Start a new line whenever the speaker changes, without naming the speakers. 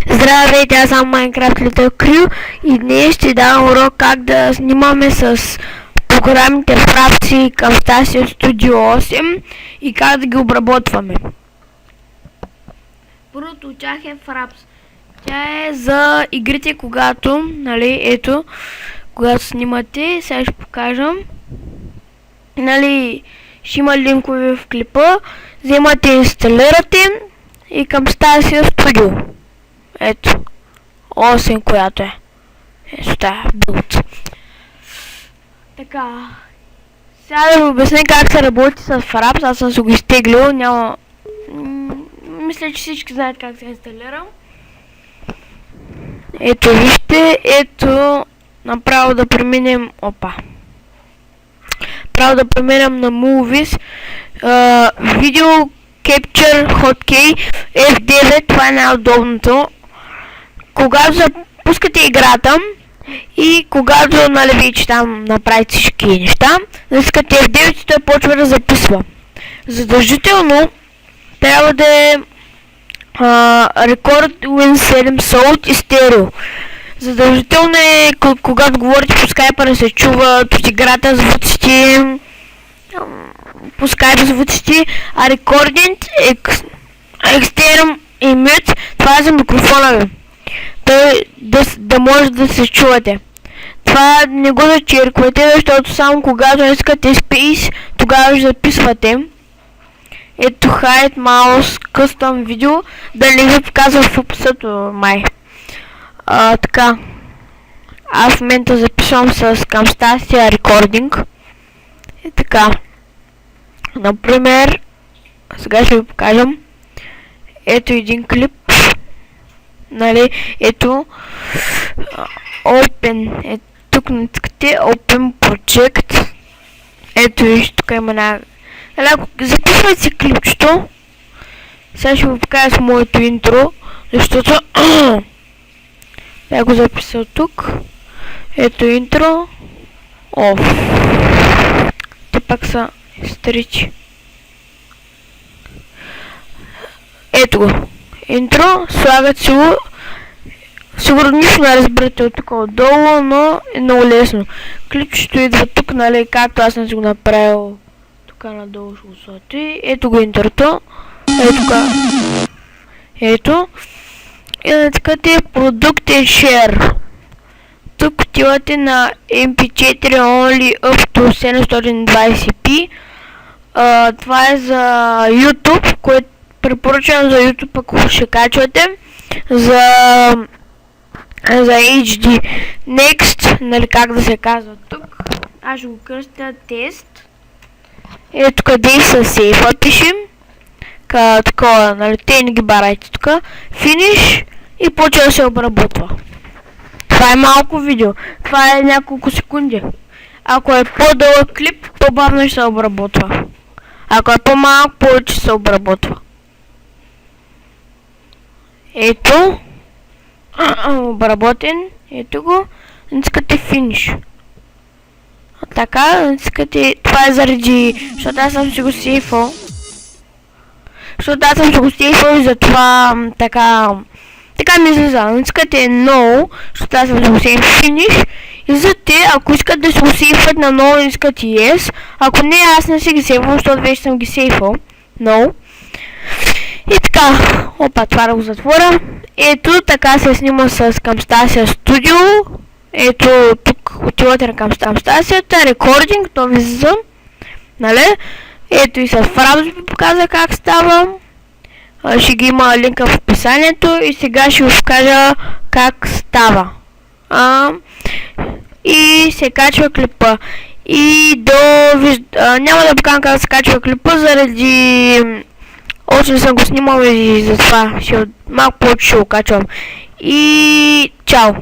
Здравейте, аз съм Minecraft Little Crew и днес ще дам урок как да снимаме с програмите Fraps и Camtasia Studio 8 и как да ги обработваме. Първото от тях е Fraps. Тя е за игрите, когато, нали, ето, когато снимате, сега ще покажам. Нали, ще има линкове в клипа, вземате и инсталирате и Camtasia Studio. Ето, 8, която е. Ето тая билд. Така. Сега да ви обясня как се работи с Fraps. Аз съм се го изтеглил. Няма... Мисля, че всички знаят как се инсталира. Ето, вижте. Ето, направо да преминем... Опа. Право да преминем на Movies. Video Capture Hotkey F9. Това е най-удобното. Когато запускате играта и когато, нали, вече там направите всички неща, натискате F9 и той почва да записва. Задължително трябва да е Record Win 7 Sound и Stereo. Задължително е, когато говорите по скайпа, не се чува от играта звуците, по скайпа звуците, а Recording External и Mute, това е за микрофона ви. Да може да се чувате. Това не го зачерквате, защото само когато искате Space, тогава ще записвате. Ето Hide Mouse Custom Video, да не ви показва в описато май. Така. Аз в момента записвам с Camtasia Recording. И така. Например, сега ще ви покажам. Ето един клип. Нали, ето Open, ето тук натискате Open Project. Ето вижте, тук има една... Записвайте си клипчето. Сега ще ви покажа с моето интро, защото я го записал тук. Ето интро. Оф. Те пак са старичи. Ето го. Интро, слагат си го. Сигурно нищо не разберете от тук отдолу, но е много лесно. Клипчето идва тук, нали, както аз съм си го направил. Тук надолу ще го сложите. Ето го интрото. Ето тук. Ето. И натискате Product and Share. Тук отивате на MP4 Only Up to 720p. Това е за YouTube, което препоръчвам за YouTube, ако ще качвате. За HD. Next, нали, как да се казва тук. Аз ще го кръстя тест. Ето къде са сейфа пишем. Такова, нали, те не ги барайте тук. Finish и почва да се обработва. Това е малко видео. Това е няколко секунди. Ако е по-дълъг клип, по-бавно ще се обработва. Ако е по-малък, повече се обработва. Ето. Обработен. Ето го. Натискате Finish. Така, натискате... Това е заради... Защото аз съм си го сейфал. И затова така... Така ми излиза. Натискате No, защото аз съм си го сейфал. Finish. И за те, ако искат да си го сейфат на No, натискате Yes. Ако не, аз не си ги сейфал, защото вече съм ги сейфал. No. И така, опа, това да го затворя. Ето, така се снима с Camtasia Studio. Ето, тук отивате на Camtasia, Recording, то виза. Нали? Ето и с Fraps ви показа как става. Ще ги има линка в описанието и сега ще ви покажа как става. И се качва клипа. И няма да покажа как се качва клипа, заради... Още не съм го снимал и затова малко повече ще го качвам. И чао!